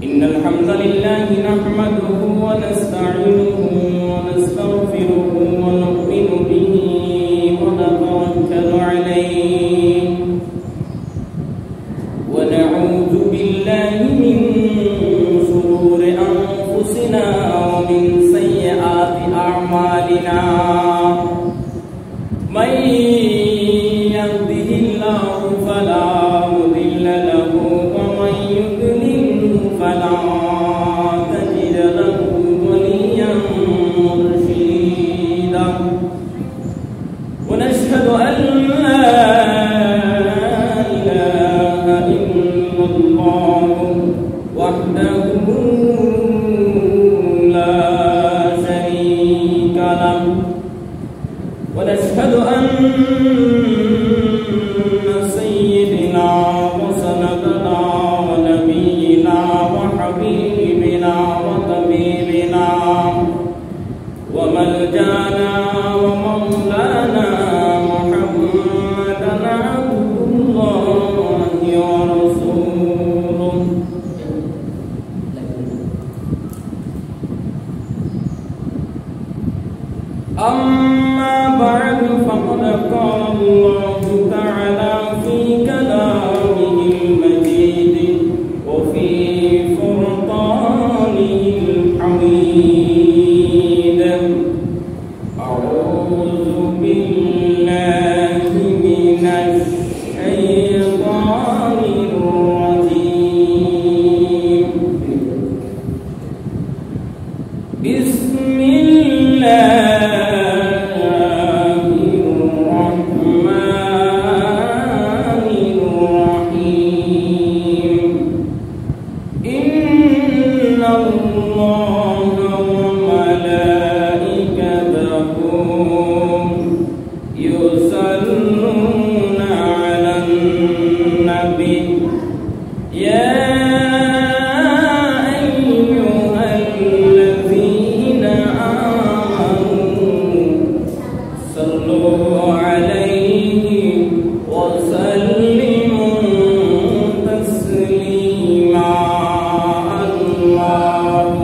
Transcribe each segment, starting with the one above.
إن الحمد لله نحمده ونستعينه ونستغفره ونؤمن به ونتوكل عليه ونعوذ بالله من شرور أنفسنا ومن سيئات أعمالنا من يهده الله فلا مضل له ومن يضلل فلا تجد له وليا مرشدا ونشهد أن لا إله إلا الله وحده لا شريك له ونشهد أن سيدنا وسندنا ونبينا وحبيبنا وطبيبنا وملجانا ومولانا محمدا عبد الله ورسوله أما بعد فقد قال الله تعالى في كلامه المجيد وفي فرقانه الحميد أعوذ بالله من الشيطان الرجيم بسم الله يصلون على النبي يا أيها الذين آمنوا صلوا عليه وسلموا تسليما اللهم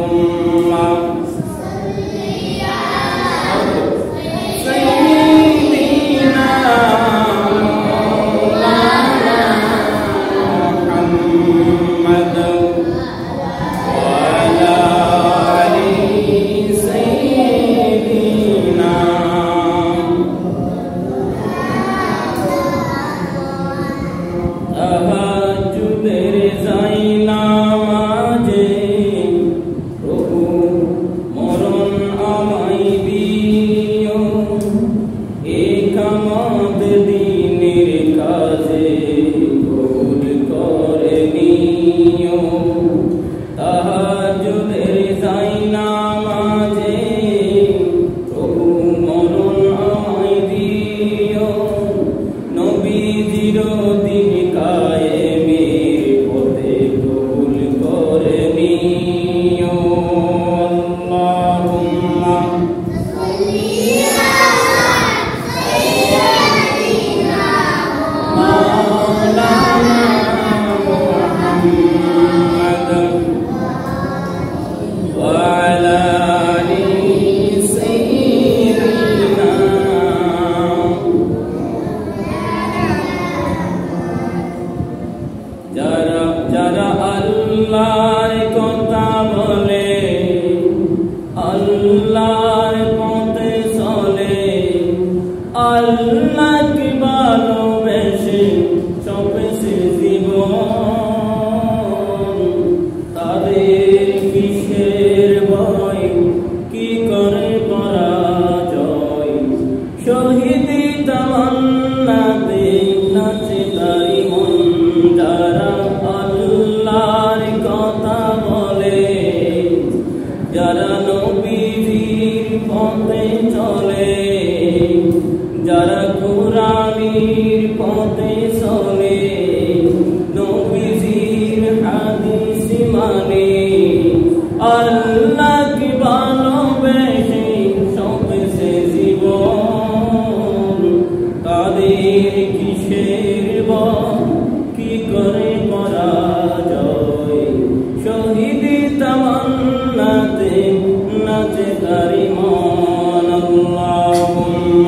كريمان اللهم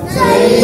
صل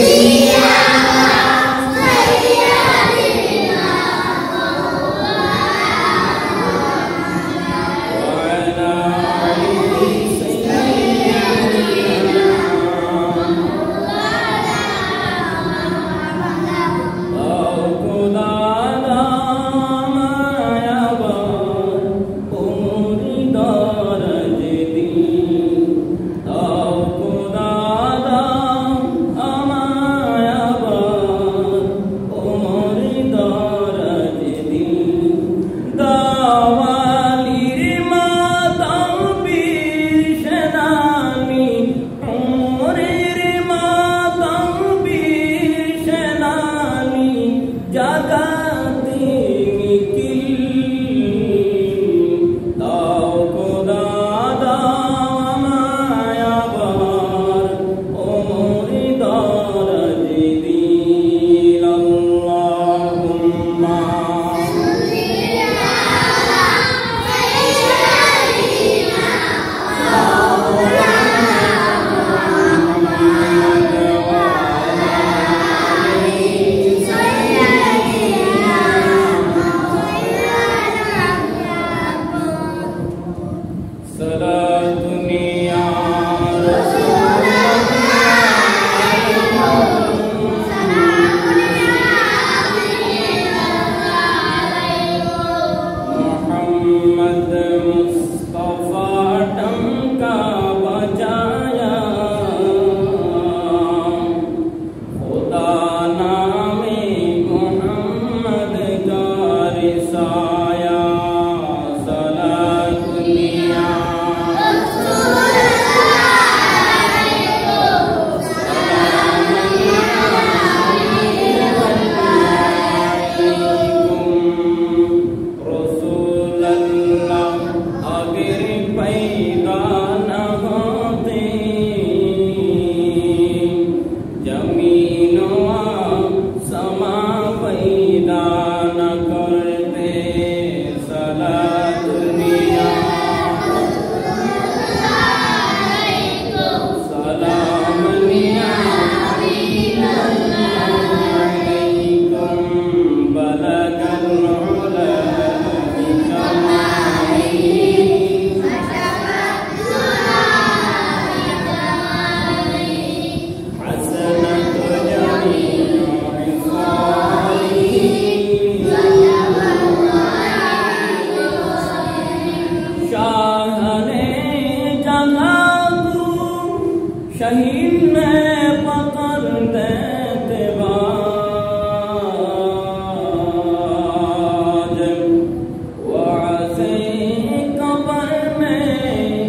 शहीद में पकड़ देते बाज वाज़े कब्र में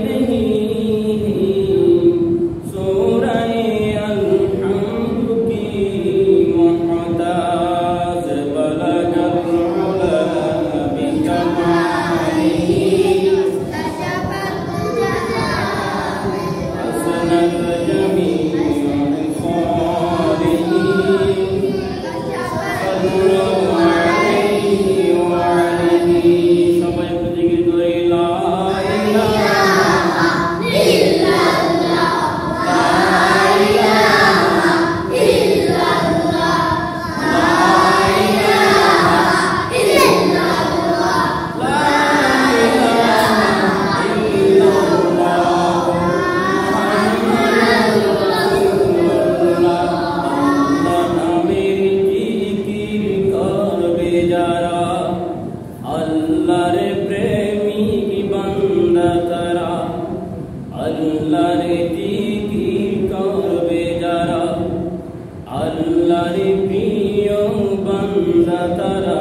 नहीं सूरह अल-हम्द की मुहताज बलगल उला बिकमालिही अल्लाह रे प्रेमी की बंदा तरा अल्लाह रे की कर बेजारा अल्लाह रे पियो बंदा तरा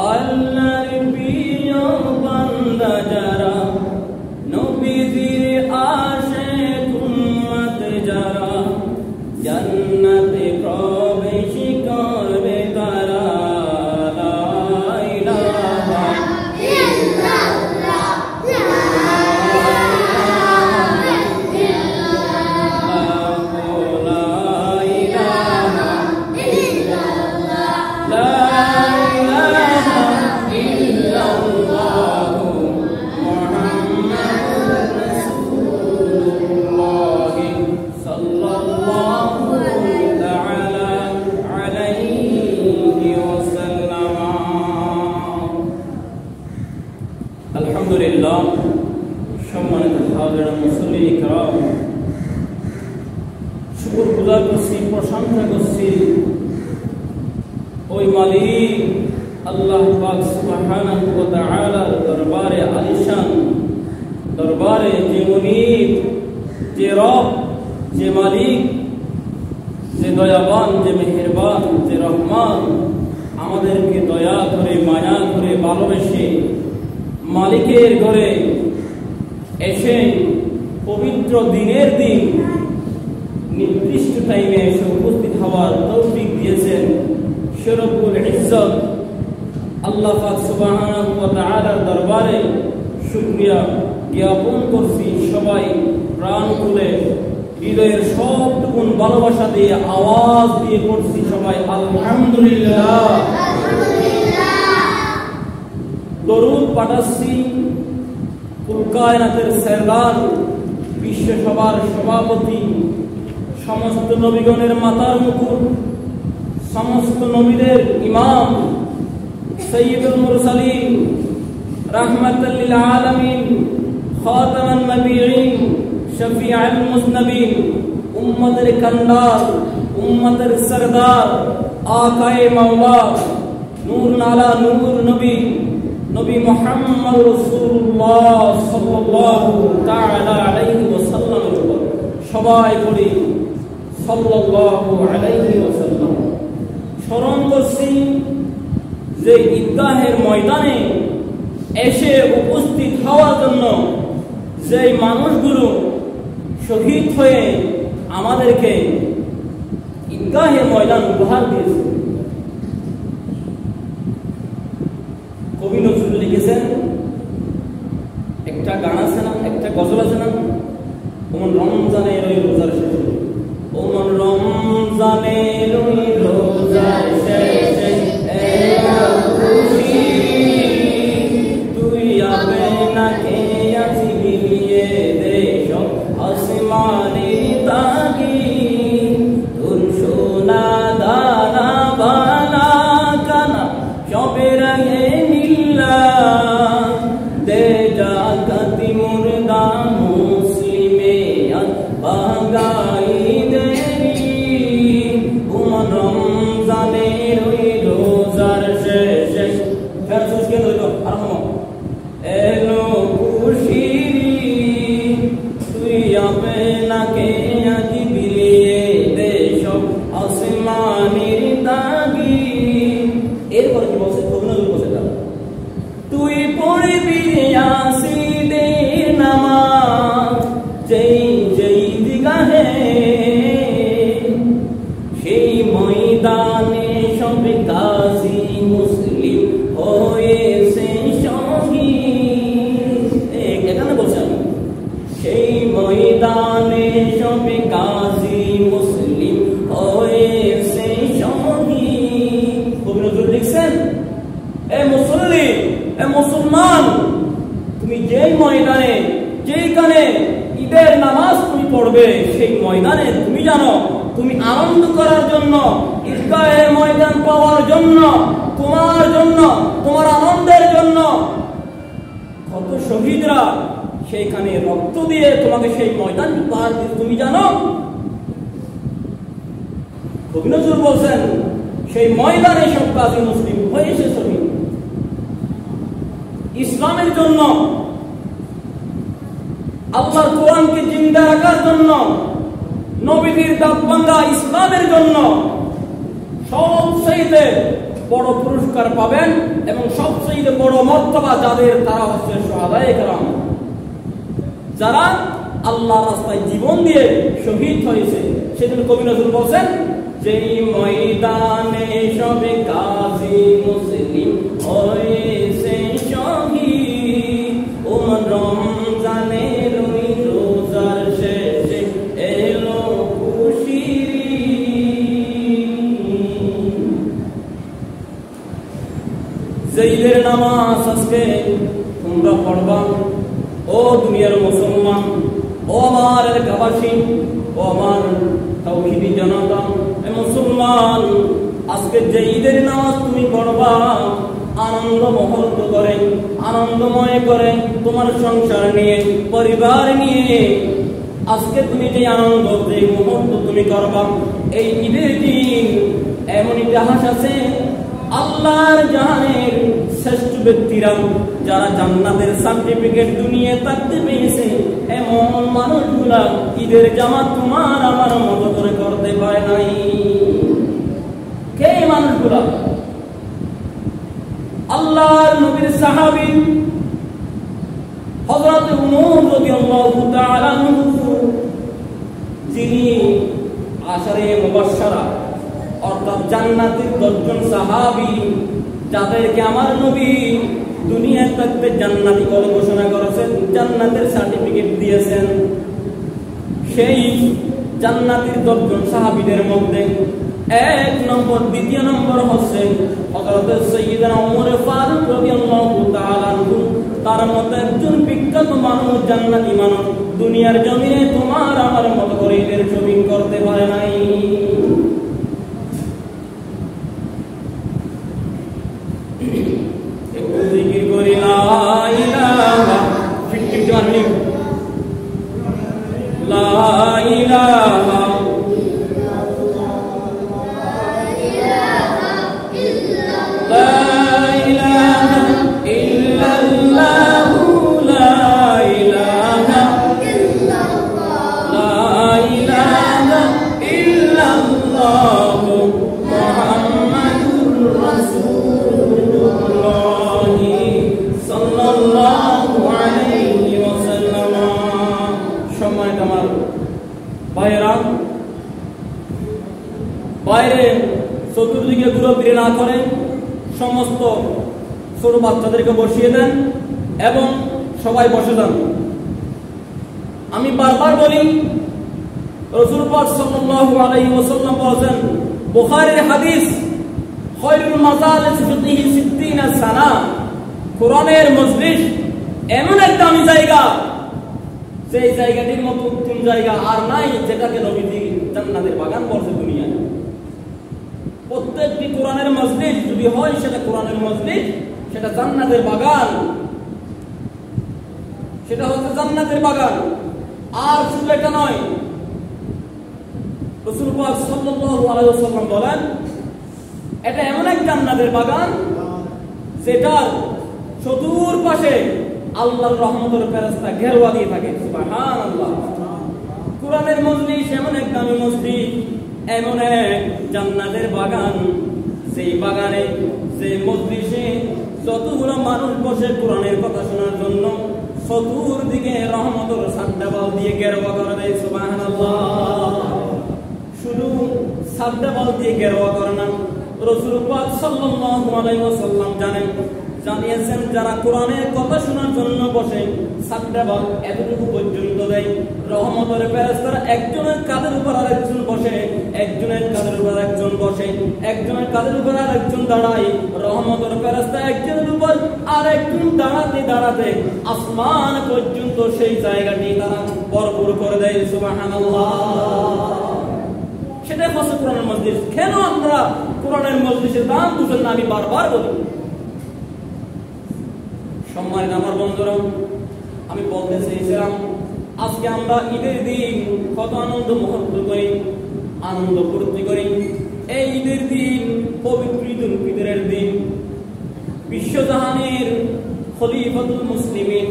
अल्लाह रे पियो बंदा जरा नबीजीर आशे उम्मत जरा जन्नत प्रवेश करबे तारा আলহামদুলিল্লাহ, সম্মানিত হাজির মুসল্লি কিরাম, শুকর গুজার করছি, প্রশংসা করছি ওই মালিক আল্লাহ পাক সুবহানাহু ওয়া তাআলার দরবারে আলিশান, দরবারে যে মুনিব, যে রব, যে মালিক, যে দয়াবান, যে মেহেরবান, যে রহমান, আমাদেরকে দয়া করে মায়া করে ভালোবেসে মালিকের ঘরে এসে পবিত্র দিনের দিন নির্দিষ্ট টাইমে এসে উপস্থিত হওয়ার তৌফিক দিয়েছেন। শরফুল ইজ্জত আল্লাহ পাক সুবহানাহু ওয়া তাআলার দরবারে শুকরিয়া জ্ঞাপন করছি। সবাই প্রাণ খুলে হৃদয়ের সবটুকু ভালোবাসা দিয়ে আওয়াজ দিয়ে পড়ছি সবাই আলহামদুলিল্লাহ। দরুদ পাঠাচ্ছি কুল কায়নাতের সরদার, বিশ্ব সভার সভাপতি, সমস্ত নবীগণের মাতার মুকুট, সমস্ত নবীদের ইমাম, সাইয়্যিদুল মুরসালিন, রাহমাতাল লিল আলামিন, খাতামান নবিয়্যিন, শফিউল মুজনবিন, উম্মতের কান্ডার, উম্মতের সরদার, আকায়ে মাওলা, নূর আলা নূর নবী নবী মুহাম্মদ রাসূলুল্লাহ সাল্লাল্লাহু তাআলা আলাইহি ওয়াসাল্লামের উপর সবাই পড়ি সাল্লাল্লাহু আলাইহি ওয়াসাল্লাম। স্মরণ করছি যে ঈদগাহের ময়দানে এসে উপস্থিত হওয়ার জন্য যে মানুষগুলো শহীদ হয়ে আমাদেরকে ঈদগাহের ময়দান উপহার দিয়েছে। কবি নজরুল লিখেছেন, একটা গান আছে না, একটা গজল আছে না, ওমন রমজানের ওই রোজার শেষে, ওমন রমজানের ওই রোজার শেষে তুই আবে না কে আছি বিলিয়ে দেশ আসমানি তাগি তোর সোনা দানা বানা কানা সবে রঙে নীলা দে জাকাতি মুর্দা মুসলিমে বাগাই দেরি উমন রমজানের ওই রোজার শেষে ফের সুস্কে ধরল আরম্ভ এলো খুশিরি তুই আপে না কে আজি বিলিয়ে দেশ আসমানির দাগি। এরপরে কি বলছে কবি নজরুল বলছে, তুই পড়বি ইয়াসিনের নামাজ যেই যেই দিগাহে সেই ময়দানে সব গাজী মুসলিম হয়েছে শহীদ। এখানে বলছে সেই ময়দানে সব গাজী মুসলিম হয়েছে শহীদ। কবি নজরুল লিখছেন, এ মুসল্লি, এ মুসলমান, তুমি যেই ময়দানে যেইখানে ঈদের নামাজ তুমি পড়বে সেই ময়দানে তুমি জানো তুমি আনন্দ করার জন্য, ঈদগাহের ময়দান পাওয়ার জন্য, তোমার আনন্দের জন্য কত শহীদরা সেইখানে রক্ত দিয়ে তোমাকে সেই ময়দান পার দিতে তুমি জানো। কবি নজরুল বলছেন সেই ময়দানে সব গাজী মুসলিম হয়েছে শহীদ। ইসলামের জন্য, আল্লাহর কোরআনকে জিন্দা রাখার জন্য, নবীদের দাববান্দা ইসলামের জন্য সবচেয়ে বড় পুরস্কার পাবেন এবং সবচেয়ে বড় মর্তবা যাদের, তারা হচ্ছে শুহাদায়ে কেরাম, যারা আল্লাহর রাস্তায় জীবন দিয়ে শহীদ হয়েছে। সেজন্য কবি নজরুল বলছেন, যেই ময়দানে সব গাজী মুসলিম হয়েছে শহীদ ওমন রমজানের ওই রোজার শেষে এলো খুশিরি। ঈদের নামাজ আজকে তোমরা পড়বা, ও দুনিয়ার মুসলমান, ও আমার এলাকাবাসী, ও আমার তাওহীদি জনতা, এ মুসলমান, আজকে যে ঈদের নামাজ তুমি পড়বা আনন্দ মুহূর্ত করে, আনন্দময় করে তোমার সংসার নিয়ে, পরিবার নিয়ে আজকে তুমি যে আনন্দ, যে মুহূর্ত তুমি করবা এই ঈদের দিন, এমন ইতিহাস আছে আল্লাহর জাহানের শ্রেষ্ঠ ব্যক্তিরা যারা জান্নাতের সার্টিফিকেট দুনিয়া থাকতে পেয়েছে, এমন মানুষগুলা ঈদের জামাত তোমার আমার মতো করে করতে পারে নাই। কে মানুষগুলা? আল্লাহর নবীর সাহাবী হযরত উমর রাদিয়াল্লাহু তাআলা আনহু, যিনি আশারে মুবাশশারা অর্থাৎ জান্নাতের 10 জন সাহাবী যাদেরকে আমার নবী দুনিয়ায় থাকতে জান্নাতি বলে ঘোষণা করেছেন, জান্নাতের সার্টিফিকেট দিয়েছেন। সেই জান্নাতের 10 জন সাহাবীদের মধ্যে 1 নম্বর, 2 নম্বর হচ্ছে হযরত সাইয়্যিদনা ওমর ফারুক রাদিয়াল্লাহু তাআলা আনহু। তার মতো একজন বিখ্যাত মানুষ, জান্নাতি মানুষ দুনিয়ার জমিনে তোমার আমার মতো করে ঈদের শপিং করতে পারে নাই। একটু জিকির করি লা ইলাহা, ফিটকির জানি লা ইলাহা বাইরে চতুর্দিকে ঘুরে না করে সমস্ত ছোট বাচ্চাদেরকে বসিয়ে দেন এবং সবাই বসে যান। আমি বারবার বলি, রাসূল পাক সাল্লাল্লাহু আলাইহি ওয়াসাল্লাম বলেছেন, বুখারীর হাদিস, খায়রুল মাজালিস ফিহি 60 সানা, কোরআনের মজলিস এমন একটা দামি জায়গা, সেই জায়গাটির মতো উত্তম জায়গা আর নাই, যেটাকে নবীজি জান্নাতের বাগান বলছে দুনিয়ায়। প্রত্যেকটি কোরআনের মজলিস যদি হয় সেটা কোরআনের মজলিস, সেটা জান্নাতের বাগান, সেটা হচ্ছে জান্নাতের বাগান। আর শুধু এটা নয়, রাসূল পাক সাল্লাল্লাহু আলাইহি ওয়াসাল্লাম বলেন, এটা এমন এক জান্নাতের বাগান যেটার চতুর্পাশে আল্লাহর রহমতের ফেরেশতা ঘেরওয়া দিয়ে থাকে। সুবহানাল্লাহ। কোরআনের মজলিস এমন এক দামি মজলিস, এমন এক জান্নাতের বাগান, সেই বাগানে, সেই মজলিসে যতগুলো মানুষ বসে কোরআনের কথা শোনার জন্য, চতুর্দিকে রহমতের সাদ্দাবাল দিয়ে ঘেরওয়া করে দেয়। সুবহানাল্লাহ। শুধু সাদ্দাবাল দিয়ে ঘেরওয়া করে না, রাসূল পাক সাল্লাল্লাহু আলাইহি ওয়াসাল্লাম জানিয়েছেন, যারা কোরআনের কথা শোনার জন্য বসে সাদ্দাবাল এতটুকু পর্যন্ত দেয়, রহমতের ফেরেশতারা একজনের কাঁধের উপর আরেকজন বসে, একজনের কাঁধের উপর একজন বসে, একজনের কাঁধের উপর আরেকজন দাঁড়ায়, রহমতের ফেরেশতা একজনের উপর আরেকজন দাঁড়াতে দাঁড়াতে আসমান পর্যন্ত সেই জায়গাটি তারা ভরপুর করে দেয়। সুবহানাল্লাহ। সেটাই হচ্ছে কোরআনের মজলিস। কেন আমরা কোরআনের মজলিসের দাম বুঝেন না? আমি বারবার বলি। সম্মানিত আমার বন্ধুরা, আমি বলতে চেয়েছিলাম, আজকে আমরা ঈদের দিন কত আনন্দ মুহূর্ত করি, আনন্দ ফুর্তি করি। এই ঈদের দিন পবিত্র ঈদুল ফিতরের দিন, বিশ্বজাহানের খলিফাতুল মুসলিমিন,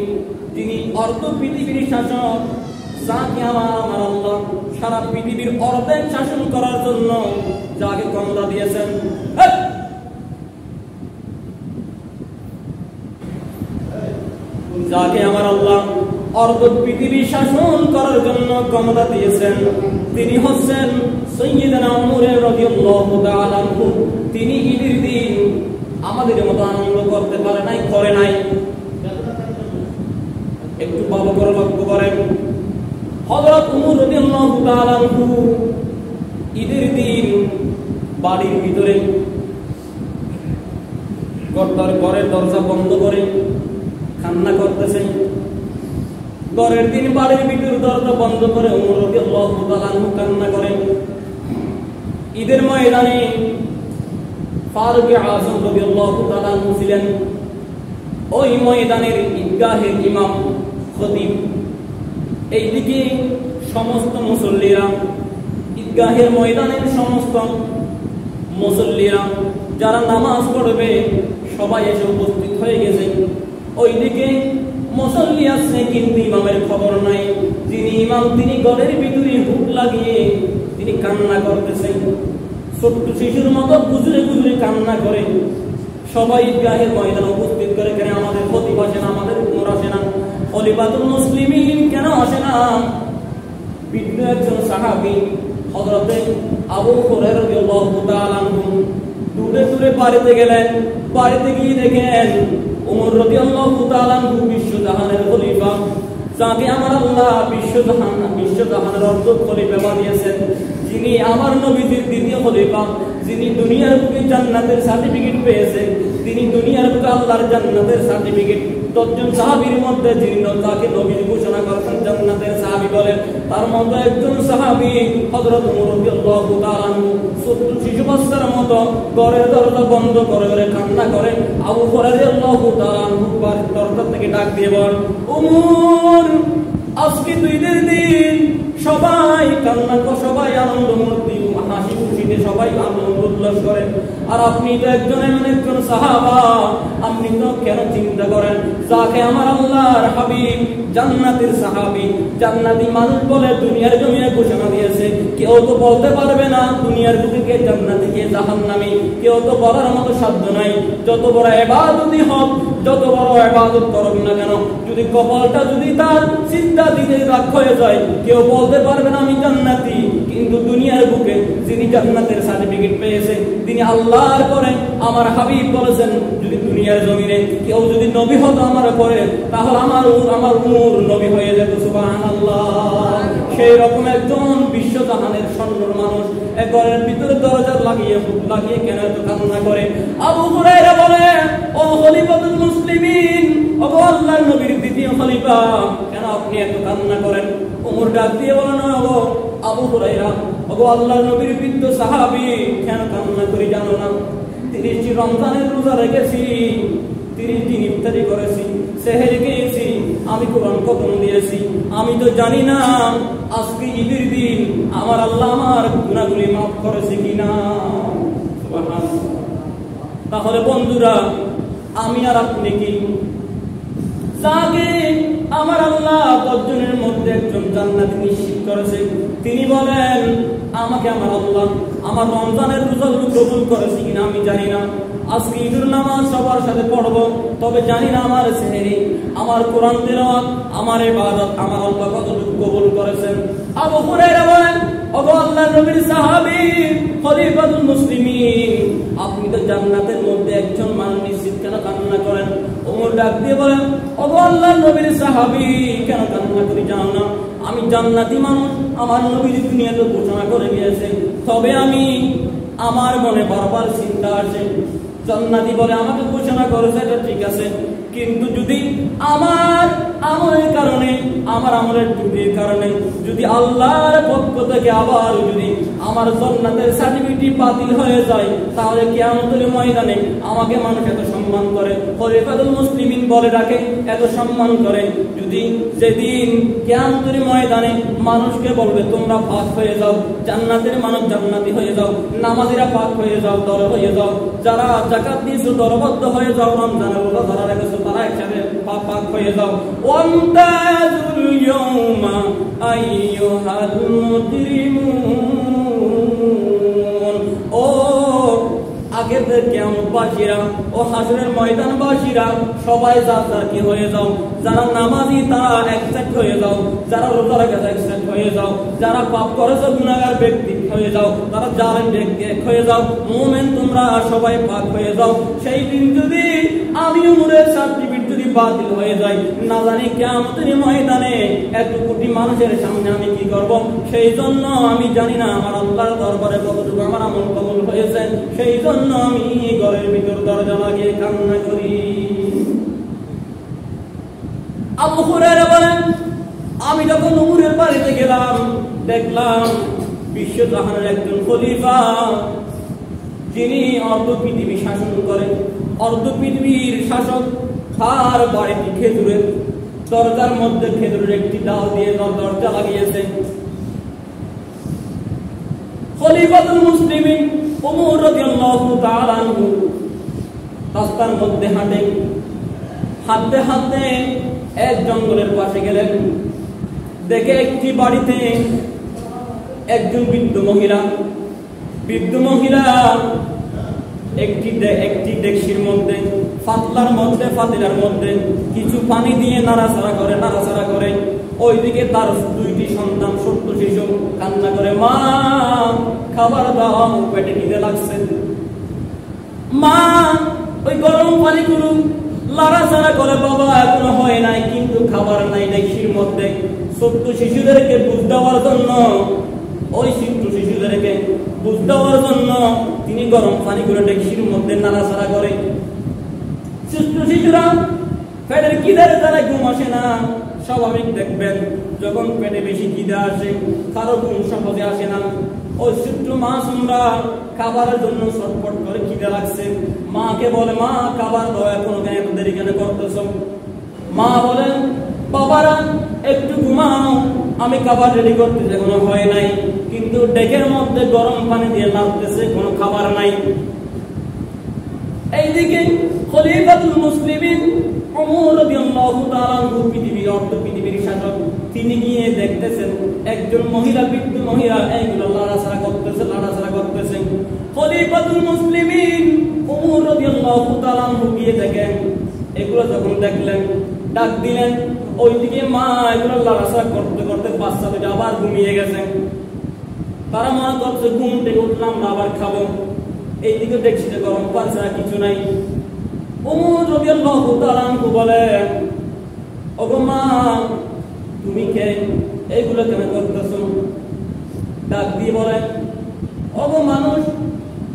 যিনি অর্ধ পৃথিবীর শাসক, যাকে আমার আল্লাহ সারা পৃথিবীর অর্ধেক শাসন করার জন্য যাকে ক্ষমতা দিয়েছেন, যাকে আমার আল্লাহ অর্ধ পৃথিবী শাসন করার জন্য ক্ষমতা দিয়েছেন, তিনি হচ্ছেন সাইয়্যিদনা ওমর রাদিয়াল্লাহু তাআলা আনহু। তিনি ঈদের দিন আমাদের মতো আনন্দ করতে পারে নাই, করে নাই। একটু ভালো করে লক্ষ্য করেন, হযরত ওমর রাদিয়াল্লাহু তাআলা আনহু ঈদের দিন বাড়ির ভিতরে ঘরের দরজা বন্ধ করে কান্না করতেছেন। ঘরের দিন বাড়ির ভিতর দরজা বন্ধ করে ওমর রাদিয়াল্লাহু তাআলা আনহু কান্না করেন। ঈদের ময়দানে ফারুক আযম রাদিয়াল্লাহু তাআলা ছিলেন ওই ময়দানের ঈদগাহের ইমাম খতিব। এইদিকে সমস্ত মুসল্লিরা, ঈদগাহের ময়দানের সমস্ত মুসল্লিরা যারা নামাজ পড়বে সবাই এসে উপস্থিত হয়ে গেছে। ওইদিকে মুসল্লি আছে কিন্তু ইমামের খবর নাই। যিনি ইমাম তিনি গলের ভিতরে হুক লাগিয়ে তিনি কান্না করতেছেন, ছোট্ট শিশুর মতো গুজরে গুজরে কান্না করে। সবাই ঈদগাহের ময়দানে উপস্থিত করে, কেন আমাদের খতিব আসে না, আমাদের উমর আসে না, খলিফাতুল মুসলিমিন কেন আসে না? বৃদ্ধ একজন সাহাবী হযরত আবু হুরায়রা রাদিয়াল্লাহু তাআলা আনহু দূরে দূরে বাড়িতে গেলেন। বাড়িতে গিয়ে দেখেন ওমর রাদিয়াল্লাহু তাআলা আনহু বিশ্বজাহানের খলিফা, যাকে আমার আল্লাহ বিশ্বজাহানের অর্ধ খলিফা বানিয়েছেন, যিনি আমার নবীজির দ্বিতীয় খলিফা, যিনি দুনিয়ার বুকে জান্নাতের সার্টিফিকেট পেয়েছেন, তিনি দুনিয়ার বুকে আল্লাহর জান্নাতের সার্টিফিকেট। 10 জন সাহাবীর মধ্যে যিনি তাকে নবী ঘোষণা করেছেন জান্নাতের সাহাবী বলেন, তার মধ্যে একজন সাহাবী হযরত ওমর রাদিয়াল্লাহু তাআলা আনহু ছোট্ট শিশু বাচ্চার মতো ঘরের দরজা বন্ধ করে কান্না করে। আবু হুরায়রা রাদিয়াল্লাহু তাআলা আনহু বাড়ির দরজা থেকে ডাক দিয়ে বলেন, ওমর, আজকে ঈদের দিন, সবাই কান্না করে, সবাই আনন্দ মূর্তি হাসি খুশিতে সবাই আনন্দ উল্লাস করে, আর আপনি তো একজন সাহাবা, আপনি তো কেন চিন্তা করেন যাকে আমার আল্লাহর হাবিব জান্নাতের সাহাবী, জান্নাতি মানুষ বলে দুনিয়ার জমিনে ঘোষণা দিয়েছে, কেউ তো বলতে পারবে না দুনিয়ার বুকে কে জান্নাতি কে জাহান্নামী, কেউ তো বলার মতো সাধ্য নাই। যত বড় ইবাদতই হোক, যত বড় ইবাদত করুক না কেন, যদি কপালটা যদি তার চিন্তা দিতে রাখ হয়ে যায়, কেউ বলতে পারবে না আমি জান্নাতি। কিন্তু দুনিয়ার বুকে যিনি জান্নাতের সার্টিফিকেট পেয়েছে, তিনি আল্লাহর পরে আমার হাবিব বলেছেন, যদি দুনিয়ার জমিনে কেউ যদি নবী হতো আমার পরে, তাহলে আমার উমর নবী হয়ে যেত। সুবহানাল্লাহ। সেই রকম একজন বিশ্বজাহানের স্বর্ণর মানুষ এক ঘরের ভিতরে দরজা লাগিয়ে কেন এত কান্না করে? আবু হুরায়রা বলে, ও খলিফাতুল মুসলিমিন, ও আল্লাহর নবীর দ্বিতীয় খলিফা, কেন আপনি এত কান্না করেন? ওমর ডাক দিয়ে বলেন, ও আবু হুরায়রা, ও আল্লাহর নবীর বৃদ্ধ সাহাবী, কেন কান্না করি জানো না? 30 রমজানের রোজা রেখেছি, 30 দিন ইফতারি করেছি, সেহরি খেয়েছি, আমি কোরআন খতম দিয়েছি, আমি তো জানি না আজকে ঈদের দিন আমার আল্লাহ আমার গুনাহগুলি মাফ করেছে কিনা। সুবহানাল্লাহ। তাহলে বন্ধুরা, আমি আর আপনি কি যাকে আমার আল্লাহ 10 জনের মধ্যে একজন জান্নাত নিশ্চিত করেছে, তিনি বলেন আমাকে আমার আল্লাহ আমার রমজানের রোজা কবুল করেছে কিনা আমি জানি না, আজকে ঈদের নামাজ সবার সাথে পড়ব, তবে জানি না আমার সেহরি, আমার কোরআন তিলাওয়াত, আমার ইবাদত আমার আল্লাহ কতটুকু কবুল করেছেন। আবু হুরায়রা বলেন, ও আল্লাহর নবীর সাহাবী খলিফাতুল মুসলিমিন, আপনি তো জান্নাতের মধ্যে একজন মানুষ নিশ্চিত, কেন কান্না করেন? ওমর ডাক দিয়ে বলেন, ও আল্লাহর নবীর সাহাবী, কেন কান্না করি জানো না? আমি জান্নাতি মানুষ, আমার নবী দুনিয়াতে ঘোষণা করে গিয়েছে, তবে আমি আমার মনে বারবার চিন্তা আসে, জান্নাতি বলে আমাকে ঘোষণা করেছে, এটা ঠিক আছে, কিন্তু যদি আমার আমলের কারণে, আমার আমলের ত্রুটির কারণে যদি আল্লাহর পক্ষ থেকে আবার যদি আমার জান্নাতের সার্টিফিকেট বাতিল হয়ে যায়, তাহলে কিয়ামতের ময়দানে আমাকে মানুষ এত সম্মান করে, খলিফাতুল মুসলিমিন বলে রাখে, এত সম্মান করে, যদি যেদিন কিয়ামতের ময়দানে মানুষকে বলবে তোমরা পাক হয়ে যাও, জান্নাতের মানুষ জান্নাতি হয়ে যাও, নামাজিরা পাক হয়ে যাও, দর হয়ে যাও, যারা যাকাত দিয়েছো দরবদ্ধ হয়ে যাও, রমজানের রোজা ধরা রেখেছো তারা একসাথে পাক হয়ে যাও। ওয়ামতাজুল ইয়াউমা আইয়ুহাল মুজরিমুন, ও আগের কিয়ামতবাসীরা, ও হাসরের ময়দানবাসীরা, সবাই যার কি হয়ে যাও, যারা নামাজি তারা একসাথে হয়ে যাও, যারা রোজা রাখে একসাথে হয়ে যাও, যারা পাপ করেছো গুনাহগার ব্যক্তি হয়ে যাও, তারা জালেম ব্যক্তি এক হয়ে যাও, মুমিন তোমরা সবাই পাক হয়ে যাও। সেই দিন যদি আমি উমরের সার্টিফিকেট যদি বাতিল হয়ে যায়, না জানি কিয়ামতের ময়দানে 1 কোটি মানুষের সামনে আমি কি করব। সেই জন্য আমি জানি না আমার আল্লাহর দরবারে কতটুকু আমার আমল কবুল হয়েছে, সেই জন্য আমি ঘরের ভিতর দরজা লাগিয়ে কান্না করি। আবু হুরায়রা বলেন, আমি যখন উমরের বাড়িতে গেলাম, দেখলাম বিশ্বজাহানের একজন খলিফা, যিনি অর্ধ পৃথিবী শাসন করেন, অর্ধ পৃথিবীর শাসক, তার বাড়িটি খেজুরের, দরজার মধ্যে খেজুরের একটি ডাল দিয়ে দরজা লাগিয়েছে। খলিফাতুল মুসলিমিন ওমর রাদিয়াল্লাহু তাআলা আনহু রাস্তার মধ্যে হাঁটতে হাঁটতে এক জঙ্গলের পাশে গেলেন। দেখে একটি বাড়িতে একজন বৃদ্ধ মহিলা একটি ডেকসির মধ্যে, পাতিলার মধ্যে কিছু পানি দিয়ে নাড়াচাড়া করে। ওইদিকে তার দুইটি সন্তান, ছোট্ট শিশু কান্না করে, মা খাবার দাও, পেটে খিদে লাগছে। মা ওই গরম পানি করুন, লাড়াচাড়া করে, বাবা এখনো হয় নাই, কিন্তু খাবার নাই ডেকসির মধ্যে। ছোট্ট শিশুদেরকে বুঝ দেওয়ার জন্য তিনি গরম পানি করে ডেকসির মধ্যে নাড়াচাড়া করে। ছোট্ট শিশুরা পেটের খিদের দ্বারা ঘুম আসে না। স্বাভাবিক দেখবেন, যখন পেটে বেশি খিদে আসে কারো ঘুম সহজে আসে না। ওই ছোট্ট মাসুমরা খাবারের জন্য ছটফট করে, খিদে লাগছে। মাকে বলে, মা খাবার দাও, এখনো কেন এত দেরি কেন করতেছ? মা বলেন, বাবারা একটু ঘুমাও, আমি খাবার রেডি করতেছি, এখনো হয় নাই। কিন্তু ডেকের মধ্যে গরম পানি দিয়ে নাড়তেছে, কোনো খাবার নাই। এইদিকে খলিফাতুল মুসলিমিন ওমর রাদিয়াল্লাহু তাআলা আনহু পৃথিবীর শাসক, তিনি গিয়ে দেখতেছেন একজন বৃদ্ধ মহিলা এইগুলো লাড়াচাড়া করতেছে। খলিফাতুল মুসলিমিন ওমর রাদিয়াল্লাহু তাআলা আনহু গিয়ে দেখেন, এগুলো যখন দেখলেন ডাক দিলেন। ওইদিকে মা এগুলো লাড়াচাড়া করতে করতে বাচ্চা দুটো আবার ঘুমিয়ে গেছে। তারা মনে করছে, ঘুম থেকে উঠলাম আবার খাবো। এইদিকে দেখছি যে গরম পানি ছাড়া কিছু নাই। ওমর রাদিয়াল্লাহু তাআলা আনহু বলে, ওগো মা, তুমি কে, এইগুলো কেন করতেছো? ডাক দিয়ে বলেন, ওগো মানুষ,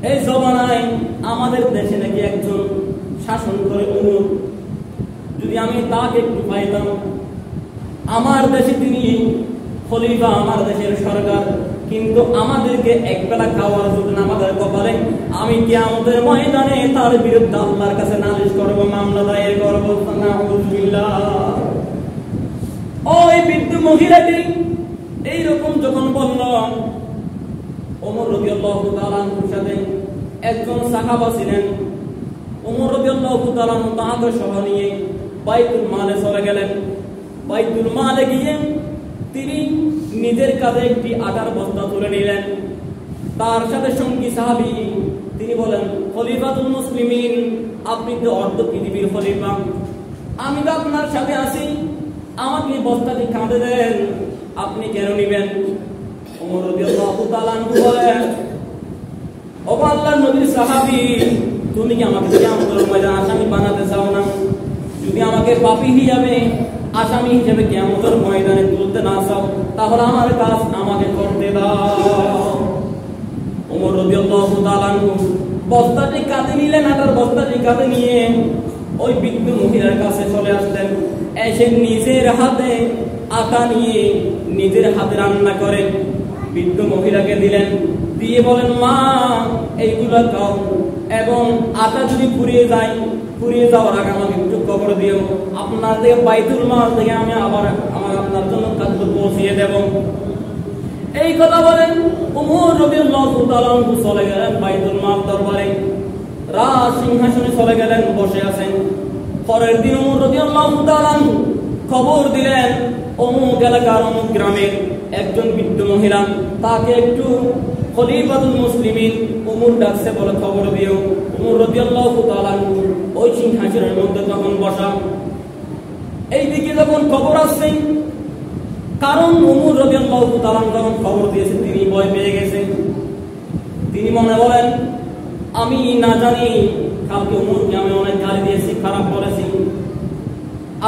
এই জমানায় আমাদের দেশে নাকি একজন শাসন করে ওমর, যদি আমি তাকে একটু পাইতাম। আমার দেশে তিনি খলিফা, আমার দেশের সরকার, কিন্তু আমাদেরকে একবেলা খাওয়ার জন্য আমাদের কপালে, আমি কিয়ামতের ময়দানে তার বিরুদ্ধে আল্লাহর কাছে নালিশ করব, মামলা দায়ের করব। নাউযুবিল্লাহ। ওই বৃদ্ধ মহিলাটি এইরকম যখন বলল, ওমর রাদিয়াল্লাহু তাআলা আনহুর সাথে একজন সাহাবা ছিলেন। ওমর রাদিয়াল্লাহু তাআলা আনহু তাকে সহ নিয়ে বাইতুল মালে চলে গেলেন। বাইতুল মালে গিয়ে তিনি নিজের কাঁধে একটি আটার বস্তা তুলে নিলেন। তার সাথে সঙ্গী সাহাবী, তিনি বলেন, খলিফাতুল মুসলিমিন, আপনি তো অর্ধ পৃথিবীর খলিফা, আমি তো আপনার সাথে আছি, আমাকে বস্তাটি কাঁধে দেন, আপনি কেন নিবেন? ওমর রাদিয়াল্লাহু তাআলা আনহু বলেন, ও আল্লাহর নবীর সাহাবী, তুমি কি আমাকে কিয়ামতের ময়দানে আসামি বানাতে চাও না? যদি আমাকে পাপী হিসাবে, আসামি হিসেবে কিয়ামতের ময়দানে তুলতে না চাও, তাহলে আমার কাজ আমাকে করতে দাও। ওমর রাদিয়াল্লাহু তাআলা আনহু বস্তাটি কাঁধে নিলেন, আটার বস্তাটি কাঁধে নিয়ে ওই বৃদ্ধ মহিলার কাছে চলে আসলেন। এসে নিজের হাতে আটা নিয়ে নিজের হাতে রান্না করে বৃদ্ধ মহিলাকে দিলেন। দিয়ে বলেন, মা এইগুলো খাও, এবং আটা যদি ফুরিয়ে যাওয়ার আগে আমাকে একটু খবর দিও, আপনার থেকে বাইতুল মাল থেকে আমি আবার আপনার জন্য খাদ্য পৌঁছিয়ে দেব। এই কথা বলেন ওমর রাদিয়াল্লাহু তাআলা আনহু চলে গেলেন বাইতুল মাল দরবারে, রাজ সিংহাসনে চলে গেলেন, বসে আছেন। পরের দিন ওমর রাদিয়াল্লাহু তাআলা আনহু খবর দিলেন, অমুক এলাকার অমুক গ্রামের একজন বৃদ্ধ মহিলা, তাকে একটু খলিফাতুল মুসলিমিন ওমর ডাকছে, বলে খবর দিও। ওমর রাদিয়াল্লাহু তাআলা আনহু ওই সিংহাসনের মধ্যে তখন বসা। এইদিকে যখন খবর আসছে, কারণ ওমর রাদিয়াল্লাহু তাআলা যখন খবর দিয়েছে, তিনি ভয় পেয়ে গেছেন। তিনি মনে বলেন, আমি না জানি কালকে ওমরকে আমি অনেক গালি দিয়েছি, খারাপ বলেছি,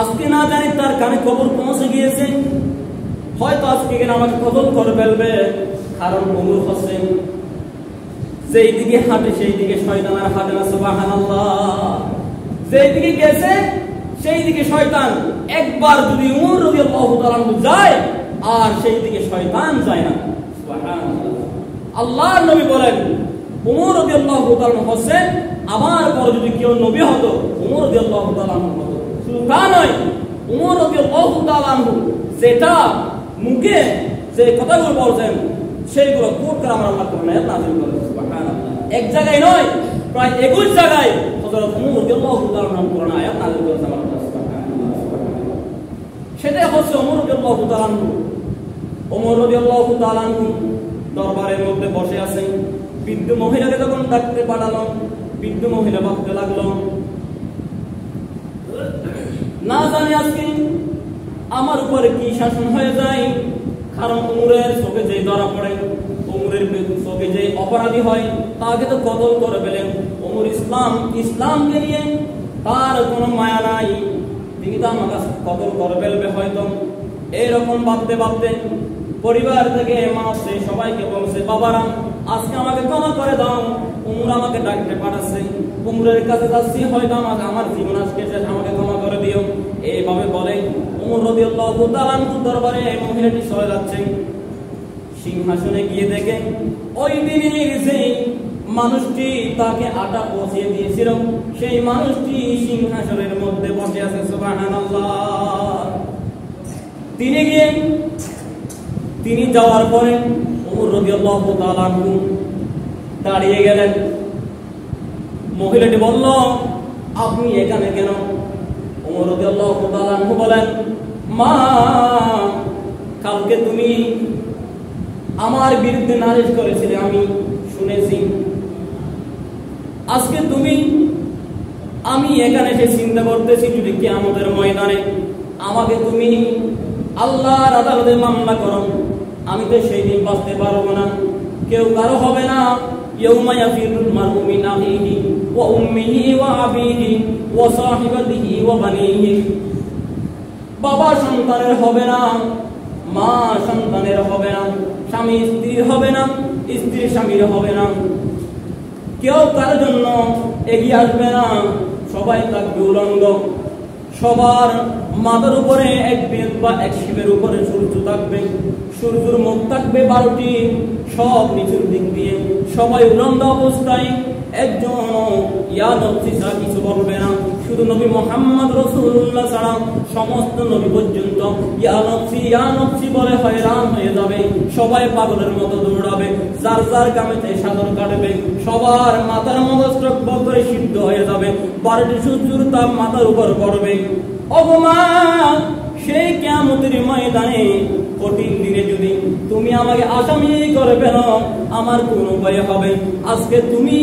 আজকে না জানি তার কানে খবর পৌঁছে গিয়েছে, হয়তো আজকে আমাকে কতল করে ফেলবে। কারণ ওমর হচ্ছে যেই দিকে হাঁটে সেই দিকে শয়তান আর হাঁটে না, সুবহানাল্লাহ। যেই দিকে গেছে সেই দিকে শয়তান, একবার যদি ওমর রাদিয়াল্লাহু তাআলা যায় আর সেই দিকে শয়তান যায় না, সুবহানাল্লাহ। আল্লাহর নবী বলেন, উমর রাদিয়াল্লাহু তাআলা হোসেন, আমার পর যদি কেউ নবী হতো উমর রাদিয়াল্লাহু তাআলা হতো। শুধু তা নয়, উমর রাদিয়াল্লাহু তাআলা যেটা মুখে যে কথাগুলো বলছেন সেইগুলো কোট করে আমার আল্লাহ কোরআনে নাযিল করেন। সুবহানাল্লাহ। এক জায়গায় নয়, প্রায় 21 জায়গায় হযরত উমর রাদিয়াল্লাহু তাআলা কোরআনে আয়াত নাযিল করেছেন আমার আল্লাহ। সুবহানাল্লাহ। সেটা হচ্ছে উমর রাদিয়াল্লাহু তাআলা। উমর রাদিয়াল্লাহু তাআলা দরবারের মধ্যে বসে আছেন। বৃদ্ধ মহিলাকে তখন ডাকতে পাঠালো। বৃদ্ধ মহিলা ভাবতে লাগলো, না জানি আজকে আমার উপরে কি শাসন হয়ে যায়। কারণ উমরের চোখে যে ধরা পড়ে, উমরের চোখে যে অপরাধী হয় তাকে তো কতল করে ফেলেন। উমর ইসলামকে নিয়ে তার কোনো মায়া নাই, তিনি তো আমার কাছে কতল করে ফেলবে হয়তো। এইরকম ভাবতে ভাবতে পরিবার থেকে মানুষে সবাইকে বলছে, বাবারা আজকে আমাকে ক্ষমা করে দাও, উমর আমাকে ডাকতে পাঠাচ্ছে, উমরের কাছে যাচ্ছি, হয়তো আমার জীবন আজকে শেষ, আমাকে ক্ষমা করে দিও। এইভাবে বলে উমর রাদিয়াল্লাহু তাআলা দরবারে মহিলাটি চলে যাচ্ছে। সিংহাসনে গিয়ে দেখে ওই দিনের যে মানুষটি তাকে আটা পৌঁছিয়ে দিয়েছিল সেই মানুষটি সিংহাসনের মধ্যে বসে আছে। সুবহানাল্লাহ। তিনি যাওয়ার পরে উমর রাদিয়াল্লাহু তাআলা দাঁড়িয়ে গেলেন। মহিলাটি বলল, আপনি এখানে কেন? উমর রাদিয়াল্লাহু তাআলা বলেন, মা, কালকে তুমি আমার বিরুদ্ধে নালিশ করেছিলে, আমি শুনেছি। আজকে আমি এখানে এসে চিন্তা করতেছি, যদি কিয়ামতের ময়দানে আমাকে তুমি আল্লাহর আদালতে মামলা করো, আমি তো সেই দিন বাঁচতে পারবো না, কেউ কারো হবে না। ইয়াউমা ইয়াফিরুল মারউ মিন আখিহি ওয়া উম্মিহি ওয়া আবিহি ওয়া সাহিবাতিহি ওয়া বানিহি। বাবা সন্তানের হবে না, মা সন্তানের হবে না, স্বামী স্ত্রীর হবে না, স্ত্রী স্বামীর হবে না, কেউ কার জন্য এগিয়ে আসবে না, সবাই থাকবে উলঙ্গ। সবার মাথার উপরে এক বেদ বা এক শিবের উপরে সূর্য থাকবে, সূর্যের মুখ থাকবে 12টি, সব নিচের দিক দিয়ে, সবাই উলঙ্গ অবস্থায়। একজন ইয়া নফসি ছাড়া কিছু বলবে না, শুধু নবী মুহাম্মদ রাসূলুল্লাহ ছাড়া সমস্ত নবী পর্যন্ত ইয়া নফসি বলে হয়রান হয়ে যাবে। সবাই পাগলের মতো দৌড়াবে, যার যার কামেতে সাগর কাটবে, সবার মাথার মগজ টকবক করে সিদ্ধ হয়ে যাবে, 12টি সূর্যের তাপ মাথার উপর পড়বে। ওগো সেই কিয়ামতের ময়দানে কঠিন দিনে যদি তুমি আমাকে আসামি করে ফেলো, আমার কোন উপায় হবে? আজকে তুমি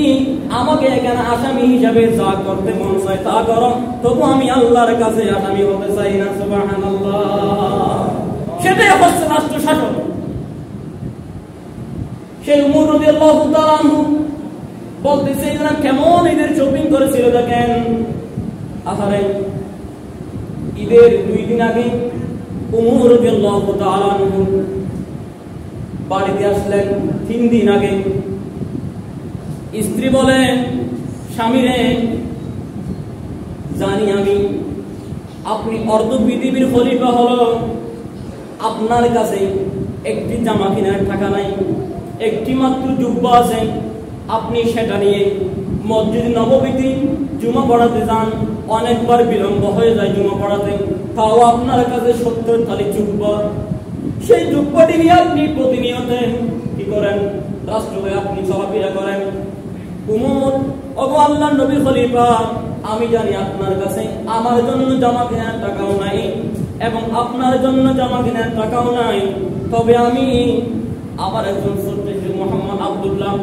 আমাকে এখানে আসামি হিসাবে যা করতে মন চায় তা করো, তবু আমি আল্লাহর কাছে আসামি হতে চাই না। সুবহানাল্লাহ। সেটাই হচ্ছে রাষ্ট্র শাসন। সেই উমর রাদিয়াল্লাহু তাআলা বলতেছে, এরা কেমন ঈদের শপিং করেছিল দেখেন। আহারে, ঈদের 2 দিন আগে উমর রাদিয়াল্লাহু তাআলা বাড়িতে আসলেন। 3 দিন আগে স্ত্রী বলে, স্বামীরে, জানি আমি আপনি অর্ধ পৃথিবীর খলিফা হলো, আপনার কাছে একটি জামা কেনার টাকা নাই, একটি মাত্র জুব্বা আছে, আপনি সেটা নিয়ে মসজিদ নববীতে জুমা পড়াতে যান, অনেকবার বিলম্ব হয়ে যায় জুমা পড়াতে, তাও আপনার কাছে 70 থালি জুব্বা, সেই জুব্বাটি নিয়ে আপনি প্রতিনিয়ত কি করেন? রাষ্ট্রে আপনি চলাফেরা করেন। উমর, ওগো আল্লাহর নবীর খলিফা, আমি জানি আপনার কাছে আমার জন্য জামা কেনার টাকাও নাই এবং আপনার জন্য জামা কেনার টাকাও নাই, তবে আমি আবার একজন সত্যি মোহাম্মদ আব্দুল্লাহ,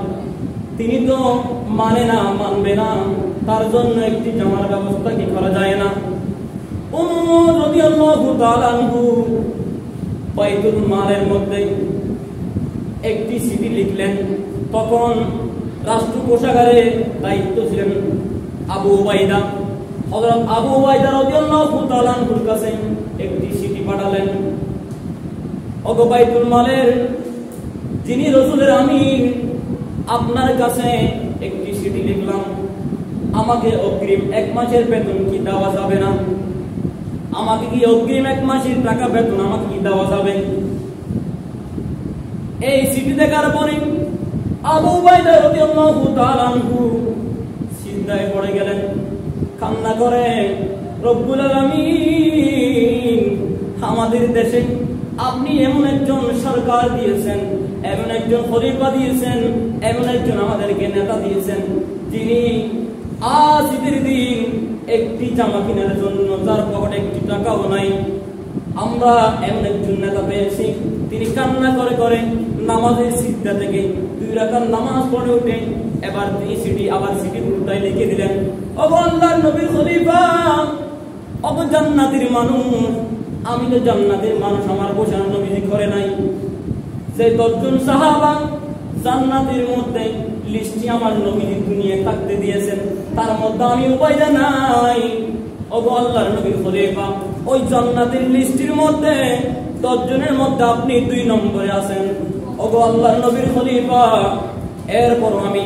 তিনি তো মানবে না, তার জন্য একটি জামার ব্যবস্থা কি করা যায় না? উমর রাদিয়াল্লাহু তাআলা আনহু বাইতুল মালের মধ্যে একটি চিঠি লিখলেন। তখন রাষ্ট্র কোষাগারে দায়িত্ব ছিলেন আবু উবাইদা। হযরত আবু উবাইদা রাদিয়াল্লাহু তাআলা আনহুর কাছে একটি চিঠি পাঠালেন, ওগো বাইতুল মালের যিনি রাসূলের আমির, আপনার কাছে একটি চিঠি লিখলাম, আমাকে অগ্রিম 1 মাসের বেতন কি দেওয়া যাবে না? আমাকে কি অগ্রিম 1 মাসের টাকা বেতন আমাকে কি দেওয়া যাবে? এই চিঠি দেখার পরে আবু উবাইদা রাদিয়াল্লাহু তাআলা আনহু সিজদায় পড়ে গেলেন, কান্না করে, রব্বুল আলামিন, আমাদের দেশে আপনি এমন একজন সরকার দিয়েছেন, এমন একজন খলিফা দিয়েছেন, এমন একজন আমাদেরকে নেতা দিয়েছেন, যিনি আজ ঈদের দিন একটি জামা কেনার জন্য তার পকেটে একটি টাকাও নাই। আমরা এমন একজন নেতা পেয়েছি, তিনি কান্না করে করে নামাজের সিজদা থেকে 2 রাকাত নামাজ পড়ে উঠে এবার এই সিটি আবার সিটি উল্টাই লিখে দিলেন, ওগো আল্লাহর নবীর খলিফা, ওগো জান্নাতের মানুষ, আমি তো জান্নাতের মানুষ, আমার বসানো নবীজি করে নাই। যে 10 জন সাহাবা জান্নাতের মধ্যে লিস্টে আমার নবীজি দুনিয়ায় থাকতে দিয়েছেন, তার মধ্যে আমি উবাইদা নাই। ওগো আল্লাহর নবীর খলিফা, ওই জান্নাতের লিস্টের মধ্যে 10 জনের মধ্যে আপনি 2 নম্বরে আছেন। ওগো আল্লাহর নবীর খলিফা, এরপর আমি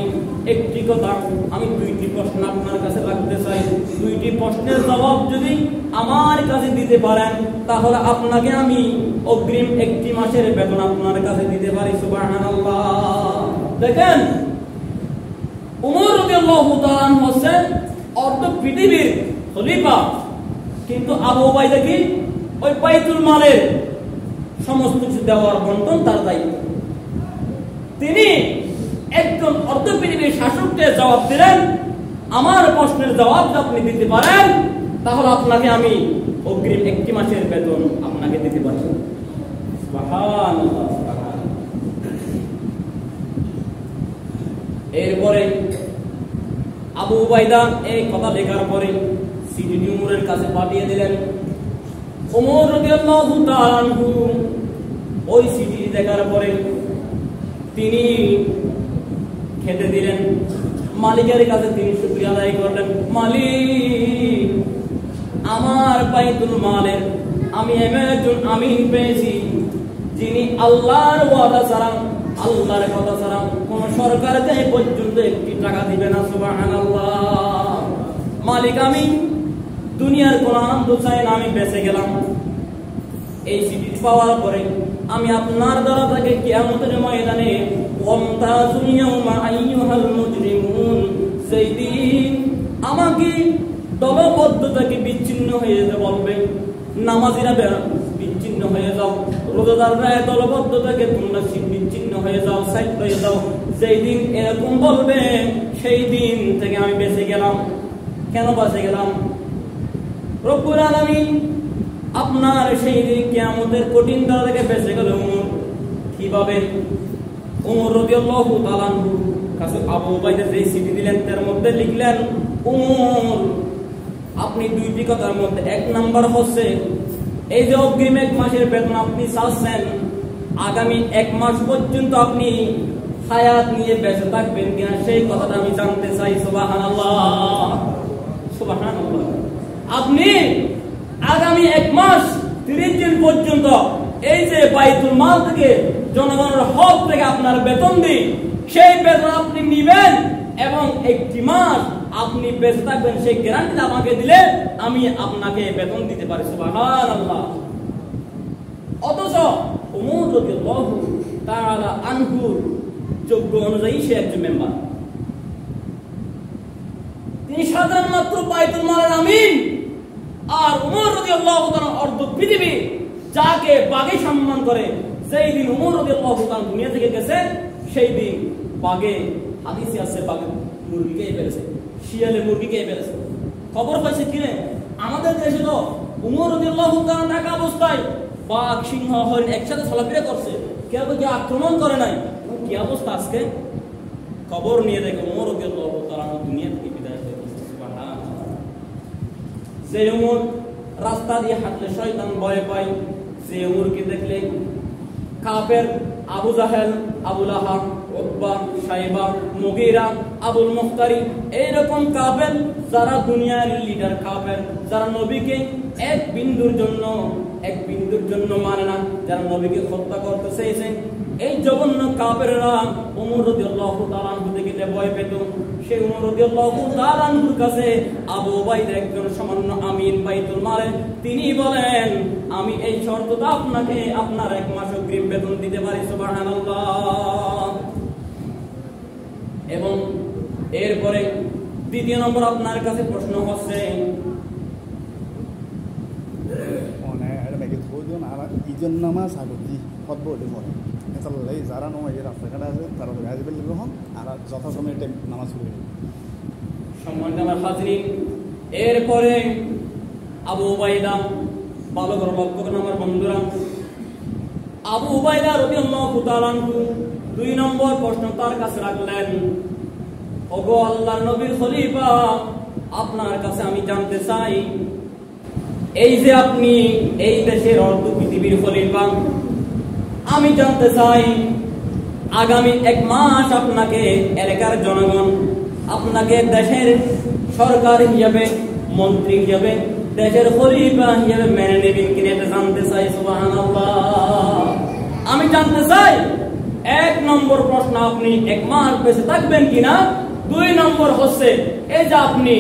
একটি কথা, আমি 2টি প্রশ্ন আপনার কাছে রাখতে চাই। 2টি প্রশ্নের জবাব যদি আমার কাছে দিতে পারেন, তাহলে আপনাকে আমি অগ্রিম 1 মাসের বেতন আপনার কাছে দিতে পারি। সুবহানাল্লাহ। দেখেন, উমর রাদিয়াল্লাহু তাআলা হচ্ছেন অর্ধ পৃথিবীর খলিফা, কিন্তু আবু উবাইদা কি ওই বাইতুল মালের সমস্ত কিছু দেওয়ার বন্টন তার দায়িত্ব। তিনি একজন অর্ধ পৃথিবীর শাসককে জবাব দিলেন, আমার প্রশ্নের জবাব আপনি দিতে পারেন, তাহলে আপনাকে আমি অগ্রিম 1 মাসের বেতন আপনাকে দিতে পারি। সুবহানাল্লাহ। এরপরে আবু উবাইদা এই কথা লেখার পরে সিটি উমরের কাছে পাঠিয়ে দিলেন। উমর রাদিয়াল্লাহু তাআলা আনহু ওই সিটি দেখার পরে তিনি খেতে দিলেন। মালিকের কাছে তিনি শুকরিয়া আদায় করলেন, মালিক, আমার বাইতুল মালের আমি এমন একজন আমিন পেয়েছি, যিনি আল্লাহর ওয়াদা ছাড়া, আল্লাহর কথা ছাড়া কোন সরকারকে পর্যন্ত 1 টাকা দিবে না। সুবহানাল্লাহ। মালিক, আমি দুনিয়ার কোন আনন্দ চাই না, আমি বেঁচে গেলাম। এই সিটি পাওয়ার পরে আমি আপনার দ্বারা থেকে কিয়ামতের ময়দানে ওয়ামতাজুল ইয়াউমা আইয়ুহাল মুজরিমুন, সেই দিন আমাকে দলবদ্ধতাকে বিচ্ছিন্ন হয়ে যেতে বলবে। নামাজিরা বিচ্ছিন্ন হয়ে যাও, রোজাদাররা দলবদ্ধতাকে তোমরা বিচ্ছিন্ন হয়ে যাও, সাইড হয়ে যাও। সেই দিন এরকম বলবে, সেই দিন থেকে আমি বেঁচে গেলাম। কেন বেঁচে গেলাম? রব্বুল আলামিন আপনার সেই দিন কিয়ামতের কঠিন দ্বারা থেকে বেঁচে গেল। উমর কিভাবে? উমর রাদিয়াল্লাহু তাআলা কাছে আবু উবাইদা যে সিটি দিলেন তার মধ্যে লিখলেন, উমর, আপনি 2টি কথার মধ্যে 1 নাম্বার হচ্ছে এই যে অগ্রিম 1 মাসের বেতন আপনি চাচ্ছেন, আগামী 1 মাস পর্যন্ত আপনি হায়াত নিয়ে বেঁচে থাকবেন কিনা সেই কথাটা আমি জানতে চাই। সুবহানাল্লাহ, সুবহানাল্লাহ। আপনি আগামী 1 মাস 30 দিন পর্যন্ত এই যে বাইতুল মাল থেকে জনগণের হক থেকে আপনার বেতন দিই, সেই বেতন আপনি নিবেন এবং 1 মাস আপনি বেঁচে থাকবেন, সেই গ্যারান্টি আমাকে দিলে আমি আপনাকে বেতন দিতে পারি। সুবহানাল্লাহ। অথচ উমর রাদিয়াল্লাহু তাআলা আনহু যোগ্য অনুযায়ী সে একজন মেম্বার, তিনি সাধারণ মাত্র বাইতুল মালের আমিন। আর উমর রাদিয়াল্লাহু তাআলা অর্ধ পৃথিবী যাকে বাগে সম্মান করে, সেই দিন উমর রাদিয়াল্লাহু তাআলা দুনিয়া থেকে গেছে, সেই দিন বাগে হাদিসে আছে বাগে মুরগিকে ফেলেছে, শিয়ালে মুরগিকে ফেলেছে। খবর পাইছে কিনে আমাদের দেশে তো উমর রাদিয়াল্লাহু তাআলা থাকা অবস্থায় বাঘ, সিংহ, হরিণ একসাথে চলাফেরা করছে, কেউ কি আক্রমণ করে নাই। কি অবস্থা আজকে? খবর নিয়ে দেখে উমর রাদিয়াল্লাহু তাআলা দুনিয়া থেকে বিদায় হয়ে গেছে। সুবহানাল্লাহ। যে উমর রাস্তা দিয়ে হাঁটলে শয়তান ভয় পায়, যে উমরকে দেখলে কাফের আবু জাহেল, আবু লাহাব, উতবা, শাইবা, মুগীরা, আবুল মুখতারি, এইরকম কাফের যারা দুনিয়ার লিডার, কাফের যারা নবীকে এক বিন্দুর জন্য মানে না, যারা নবীকে হত্যা করতে চেয়েছে, এই জঘন্য কাফেররা উমর রাদিয়াল্লাহু তাআলা আনহু থেকে ভয় পেত। সেই উমর রাদিয়াল্লাহু তাআলা আনহুর কাছে আবু উবাইদা একজন সামান্য আমিন বাইতুল মালে, তিনি বলেন, আমি এই শর্তটা আপনাকে আপনার 1 মাস অগ্রিম বেতন দিতে পারি। সুবহানাল্লাহ। এবং এরপরে দ্বিতীয় নম্বর আপনার কাছে প্রশ্ন হচ্ছে ঈদের নামাজ আগতি হতব পড়ে এতাল্লাই যারা নয় এই রাস্তাঘাটে আছে তারা গাজবেল গ্রহণ আর যথাসময়ে টাইম নামাজ পড়ে সম্মানিত আমার হাজরিন। এরপরে আবু উবাইদা, ভালো করে লক্ষ্য করেন আমার বন্ধুরা, আবু উবাইদা রাদিয়াল্লাহু তাআলা আনহু 2 নম্বর প্রশ্ন তার কাছে রাখলেন, ওগো আল্লাহর নবীর খলিফা, আপনার কাছে আমি জানতে চাই, এই যে আপনি এই দেশের অর্ধ পৃথিবীর খলিফা, আমি জানতে চাই আগামী 1 মাস আপনাকে এলাকার জনগণ আপনাকে দেশের সরকার হিসেবে, মন্ত্রী হিসেবে, দেশের খলিফা হিসেবে মেনে নেবেন কিনা এটা জানতে চাই। সুবহানাল্লাহ। আমি জানতে চাই 1 নম্বর প্রশ্ন, আপনি 1 মাস বেঁচে থাকবেন কিনা। 2 নম্বর হচ্ছে এই যে আপনি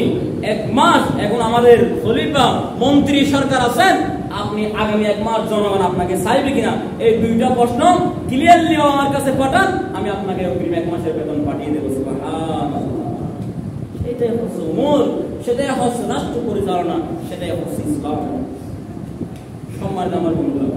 1 মাস এখন আমাদের খলিফা মন্ত্রী সরকার আছেন, আপনি আগামী 1 মাস জনগণ আপনাকে চাইবে কিনা। এই 2টা প্রশ্ন ক্লিয়ারলি আমার কাছে পাঠান, আমি আপনাকে অগ্রিম 1 মাসের বেতন পাঠিয়ে দেবো। সুবহানাল্লাহ। এটাই হচ্ছে উমর, সেটাই হচ্ছে রাষ্ট্র পরিচালনা, সেটাই হচ্ছে ইসলাম। সম্মানিত আমার বন্ধুরা,